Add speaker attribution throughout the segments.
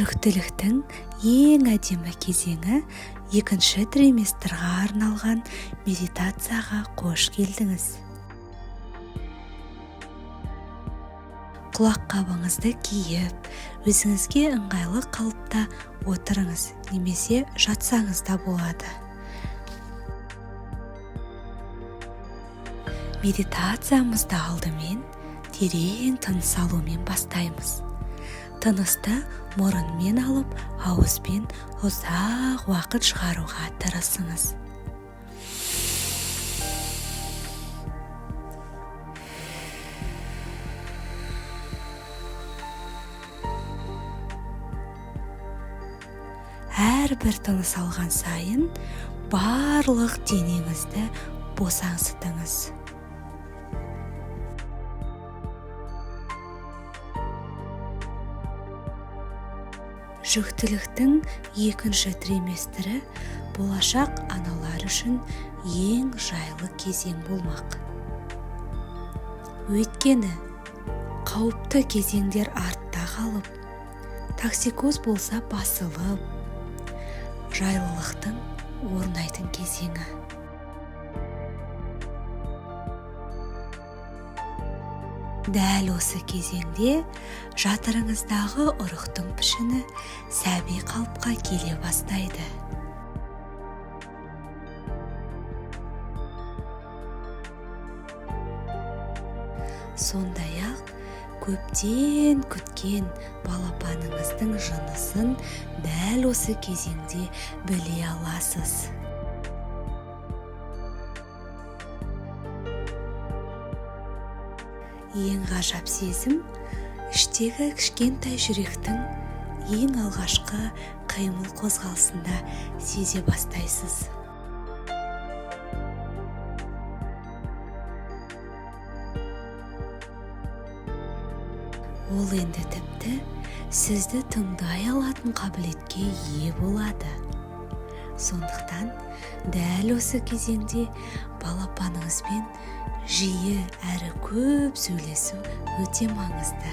Speaker 1: Жүктіліктің ең әдемі кезеңі екінші триместрға арналған медитацияға қош келдіңіз. Құлаққабыңызды киіп, өзіңізге ыңғайлы қалыпта отырыңыз, немесе жатсаңыз да болады. Медитациямызды алдымен терең тыныс алумен бастаймыз. Тынысты мұрынмен алып, ауызбен ұзақ уақыт шығаруға тырысыңыз. Әрбір тыныс алған сайын барлық денеңізді босаңсытыңыз. Жүктіліктің екінші триместрі болашақ аналар үшін ең жайлы кезең болмақ. Өйткені қауіпті кезеңдер артта қалып, токсикоз болса басылып, жайлылықтың орнайтын кезеңі. Дәл осы кезеңде жатырыңыздағы ұрықтың пішіні сәби қалыпқа келе бастайды. Сондай-ақ көптен күткен балапаныңыздың жынысын дәл осы кезеңде біле аласыз. Ең ғажап сезім, іштегі кішкентай жүректің ең алғашқы қимыл қозғалысында сезе бастайсыз. Ол енді тіпті сізді тыңдай алатын қабілетке ие болады. Сондықтан дәл осы кезеңде балапаныңызбен жиі әрі көп сөйлесу өте маңызды.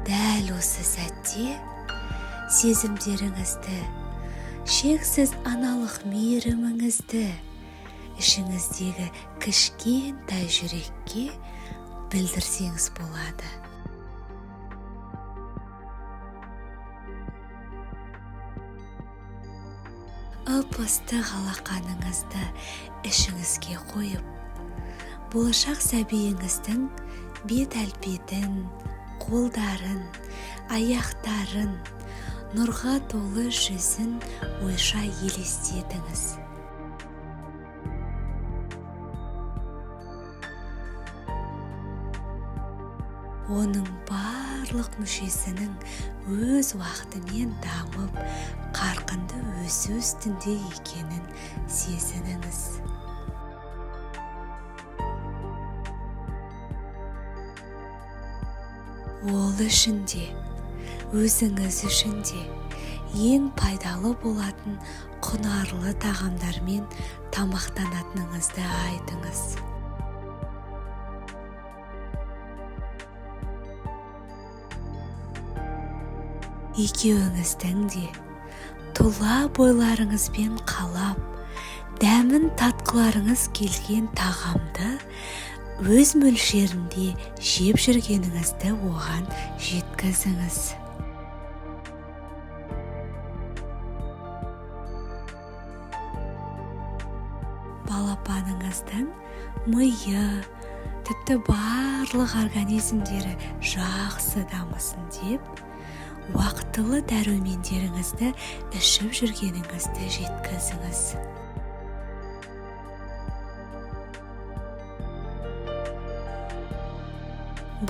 Speaker 1: Дәл осы сәтте сезімдеріңізді, шексіз аналық мейіріміңізді ішіңіздегі кішкентай жүрекке білдірсеңіз болады. Ып-ыстық алақаныңызды ішіңізге қойып, болашақ сәбиіңіздің бет-әлпетін, қолдарын, аяқтарын, нұрға толы жүзін ойша елестетіңіз. Оның барлық мүшесінің өз уақытымен дамып, қарқынды өсу үстінде екенін сезініңіз. Ол үшін де, өзіңіз үшін де ең пайдалы болатын құнарлы тағамдармен тамақтанатыныңызды айтыңыз. Екеуіңіздің де тұла бойларыңызбен қалап, дәмін татқыларыңыз келген тағамды өз мөлшерінде жеп жүргеніңізді оған жеткізіңіз. Балапаныңыздың миы, тіпті барлық организмдері жақсы дамысын деп, уақытылы дәрумендеріңізді ішіп жүргеніңізді жеткізіңіз.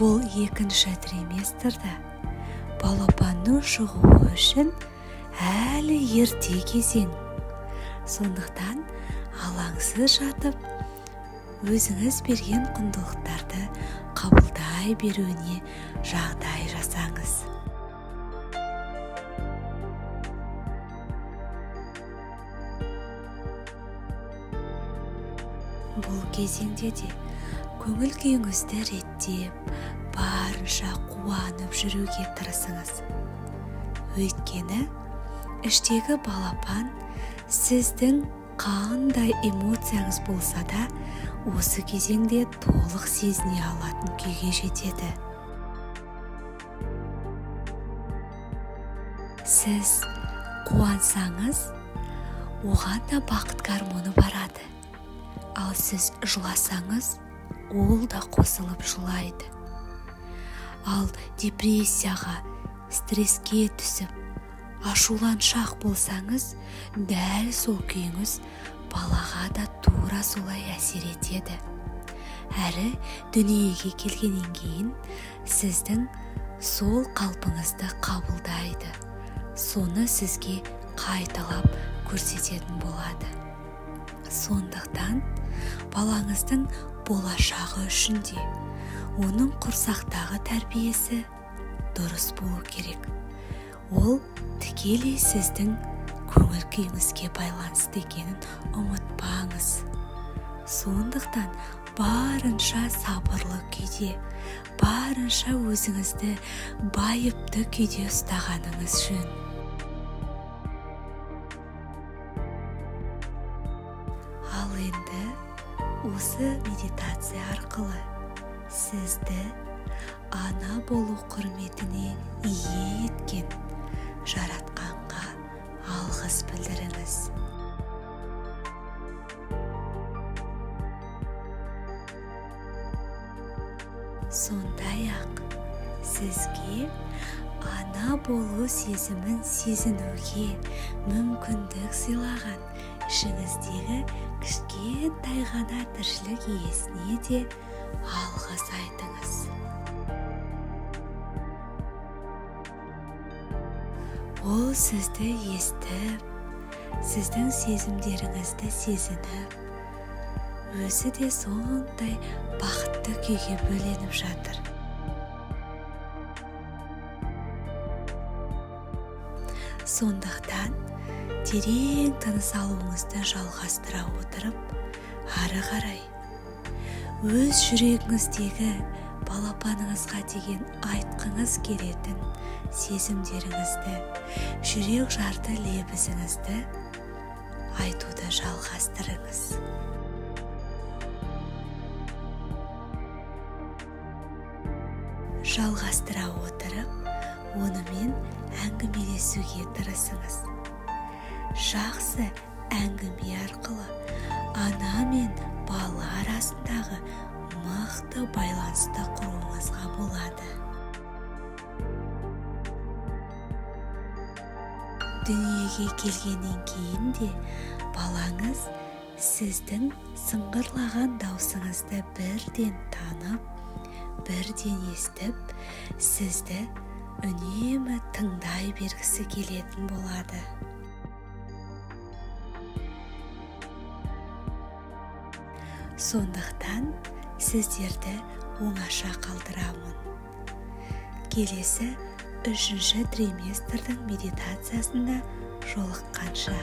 Speaker 1: Бұл екінші триместрді балапанның шығуы үшін әлі ерте кезең. Сондықтан алаңсыз жатып, өзіңіз берген құндылықтарды қабылдай беруіне жағдай жасаңыз. Бұл кезеңде де көңіл күйіңізді реттеп, барынша қуанып жүруге тырысыңыз. Өйткені іштегі балапан сіздің қандай эмоцияңыз болса да, осы кезеңде толық сезіне алатын күйге жетеді. Сіз қуансаңыз, оған да бақыт гормоны барады. Ал сіз жыласаңыз, ол да қосылып жылайды. Ал депрессияға, стресске түсіп, ашуланшақ болсаңыз, дәл сол күйіңіз балаға да тура солай әсер етеді. Әрі дүниеге келгеннен кейін сіздің сол қалпыңызды қабылдайды. Соны сізге қайталап көрсететін болады. Сондықтан балаңыздың болашағы үшін де, оның құрсақтағы тәрбиесі дұрыс болу керек. Ол тікелей сіздің көңіл күйіңізге байланысты екенін ұмытпаңыз. Сондықтан барынша сабырлы күйде, барынша өзіңізді байыпты күйде ұстағаныңыз жөн. Ал енді осы медитация арқылы сізді ана болу құрметіне ие еткен жаратқанға алғыс білдіріңіз. Сондай-ақ сізге ана болу сезімін сезінуге мүмкіндік сыйлаған ішіңіздегі кішкентай ғана тіршілік иесіне де алғыс айтыңыз. Ол сізді естіп, сіздің сезімдеріңізді сезініп, өзі де сондай бақытты күйге бөленіп жатыр. Сондықтан терең тыныс алуыңызды жалғастыра отырып, ары қарай өз жүрегіңіздегі балапаныңызға деген айтқыңыз келетін сезімдеріңізді, жүрек жарды лебізіңізді айтуды жалғастырыңыз. Жалғастыра отырып, онымен әңгімелесуге тырысыңыз. Жақсы әңгіме арқылы ана мен бала арасындағы мықты байланысты құруыңызға болады. Дүниеге келгеннен кейін де балаңыз сіздің сыңғырлаған даусыңызды бірден танып, бірден естіп, сізді үнемі тыңдай бергісі келетін болады. Сондықтан сіздерді оңаша қалдырамын. Келесі 3-ші триместрдің медитациясында жолыққанша.